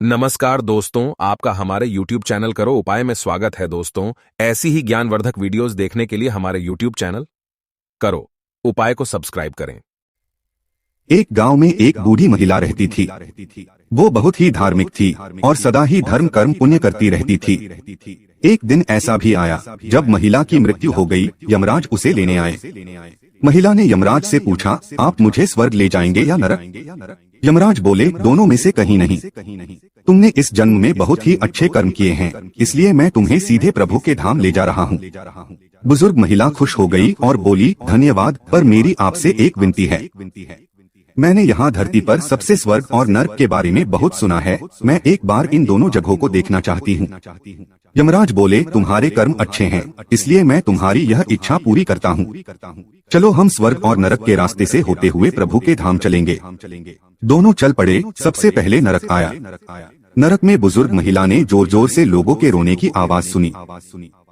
नमस्कार दोस्तों, आपका हमारे YouTube चैनल करो उपाय में स्वागत है। दोस्तों, ऐसी ही ज्ञानवर्धक वीडियोस देखने के लिए हमारे YouTube चैनल करो उपाय को सब्सक्राइब करें। एक गांव में एक बूढ़ी महिला रहती थी। वो बहुत ही धार्मिक थी और सदा ही धर्म कर्म पुण्य करती रहती थी। एक दिन ऐसा भी आया जब महिला की मृत्यु हो गई। यमराज उसे लेने आए। महिला ने यमराज से पूछा, आप मुझे स्वर्ग ले जाएंगे या नरक? यमराज बोले, दोनों में से कहीं नहीं। तुमने इस जन्म में बहुत ही अच्छे कर्म किए हैं, इसलिए मैं तुम्हें सीधे प्रभु के धाम ले जा रहा हूँ। बुजुर्ग महिला खुश हो गई और बोली, धन्यवाद, पर मेरी आपसे एक विनती है। मैंने यहाँ धरती पर सबसे स्वर्ग और नर्क के बारे में बहुत सुना है। मैं एक बार इन दोनों जगहों को देखना चाहती हूँ। यमराज बोले, तुम्हारे कर्म अच्छे हैं, इसलिए मैं तुम्हारी यह इच्छा पूरी करता हूँ। चलो हम स्वर्ग और नरक के रास्ते से होते हुए प्रभु के धाम चलेंगे। दोनों चल पड़े। सबसे पहले नरक आया। नरक में बुजुर्ग महिला ने जोर जोर से लोगों के रोने की आवाज सुनी।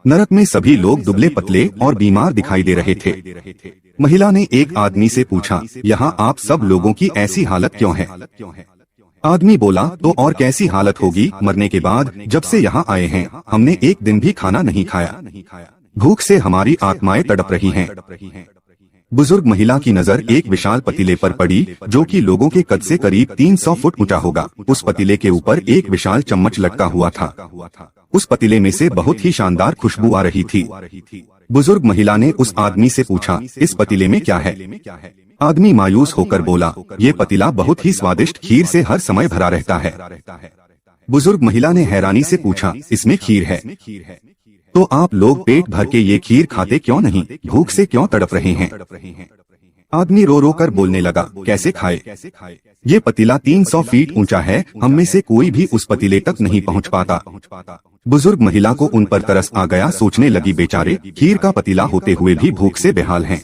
नरक में सभी लोग दुबले पतले और बीमार दिखाई दे रहे थे। महिला ने एक आदमी से पूछा, यहाँ आप सब लोगों की ऐसी हालत क्यों है? आदमी बोला, तो और कैसी हालत होगी मरने के बाद। जब से यहाँ आए हैं हमने एक दिन भी खाना नहीं खाया। भूख से हमारी आत्माएं तड़प रही हैं। बुजुर्ग महिला की नजर एक विशाल पतीले पर पड़ी जो कि लोगों के कद से करीब 300 फुट ऊंचा होगा। उस पतीले के ऊपर एक विशाल चम्मच लटका हुआ था। उस पतीले में से बहुत ही शानदार खुशबू आ रही थी। बुजुर्ग महिला ने उस आदमी से पूछा, इस पतीले में क्या है? आदमी मायूस होकर बोला, ये पतीला बहुत ही स्वादिष्ट खीर से हर समय भरा रहता है। बुजुर्ग महिला ने हैरानी से पूछा, इसमें खीर है? तो आप लोग पेट भर के ये खीर खाते क्यों नहीं? भूख से क्यों तड़प रहे हैं? आदमी रो रो कर बोलने लगा, कैसे खाए? ये पतीला 300 फीट ऊंचा है, हम में से कोई भी उस पतीले तक नहीं पहुंच पाता। बुजुर्ग महिला को उन पर तरस आ गया। सोचने लगी, बेचारे खीर का पतीला होते हुए भी भूख से बेहाल हैं।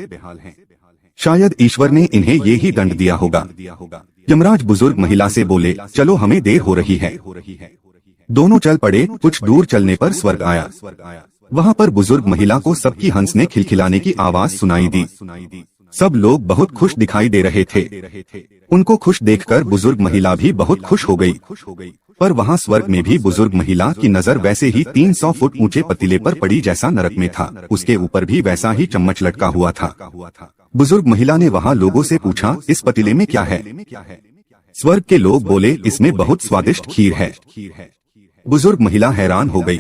शायद ईश्वर ने इन्हें ये ही दंड दिया होगा। यमराज बुजुर्ग महिला से बोले, चलो हमें देर हो रही है। दोनों चल पड़े। कुछ दूर चलने पर स्वर्ग आया। वहाँ पर बुजुर्ग महिला को सबकी हंसने खिलखिलाने की आवाज सुनाई दी। सब लोग बहुत खुश दिखाई दे रहे थे। उनको खुश देखकर बुजुर्ग महिला भी बहुत खुश हो गई। पर वहाँ स्वर्ग में भी बुजुर्ग महिला की नजर वैसे ही 300 फुट ऊंचे पतीले पर पड़ी जैसा नरक में था। उसके ऊपर भी वैसा ही चम्मच लटका हुआ था। बुजुर्ग महिला ने वहाँ लोगों से पूछा, इस पतीले में क्या है? स्वर्ग के लोग बोले, इसमें बहुत स्वादिष्ट खीर है। बुजुर्ग महिला हैरान हो गई।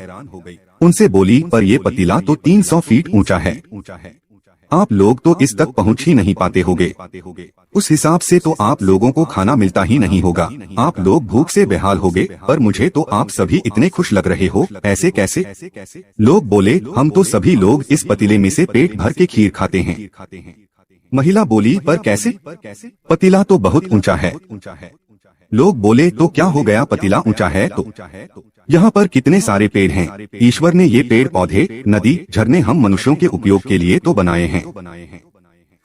उनसे बोली, पर ये पतीला तो 300 फीट ऊंचा है। आप लोग तो इस तक पहुंच ही नहीं पाते होगे। उस हिसाब से तो आप लोगों को खाना मिलता ही नहीं होगा। आप लोग भूख से बेहाल होगे। पर मुझे तो आप सभी इतने खुश लग रहे हो, ऐसे कैसे? लोग बोले, हम तो सभी लोग इस पतीले में से पेट भर के खीर खाते हैं। महिला बोली, पर कैसे? पतीला तो बहुत ऊंचा है। लोग बोले, तो क्या हो गया, पतीला ऊंचा है तो? यहाँ पर कितने सारे पेड़ हैं। ईश्वर ने ये पेड़ पौधे, नदी, झरने हम मनुष्यों के उपयोग के लिए तो बनाए हैं।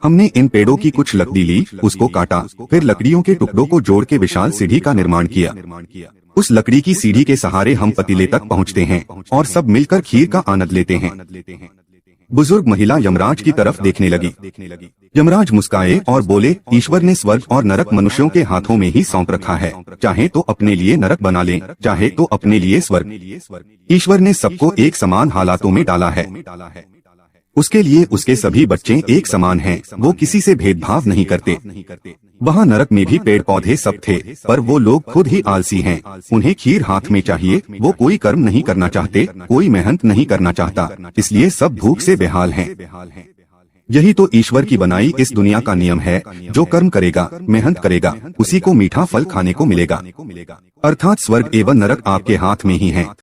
हमने इन पेड़ों की कुछ लकड़ी ली, उसको काटा, फिर लकड़ियों के टुकड़ों को जोड़ के विशाल सीढ़ी का निर्माण किया। उस लकड़ी की सीढ़ी के सहारे हम पतीले तक पहुँचते हैं और सब मिलकर खीर का आनंद लेते हैं। बुजुर्ग महिला यमराज की तरफ देखने लगी। यमराज मुस्काए और बोले, ईश्वर ने स्वर्ग और नरक मनुष्यों के हाथों में ही सौंप रखा है। चाहे तो अपने लिए नरक बना लें, चाहे तो अपने लिए स्वर्ग। ईश्वर ने सबको एक समान हालातों में डाला है। उसके लिए उसके सभी बच्चे एक समान हैं। वो किसी से भेदभाव नहीं करते। वहाँ नरक में भी पेड़ पौधे सब थे, पर वो लोग खुद ही आलसी हैं। उन्हें खीर हाथ में चाहिए। वो कोई कर्म नहीं करना चाहते, कोई मेहनत नहीं करना चाहता, इसलिए सब भूख से बेहाल हैं। यही तो ईश्वर की बनाई इस दुनिया का नियम है। जो कर्म करेगा, मेहनत करेगा, उसी को मीठा फल खाने को मिलेगा। अर्थात स्वर्ग एवं नरक आपके हाथ में ही है।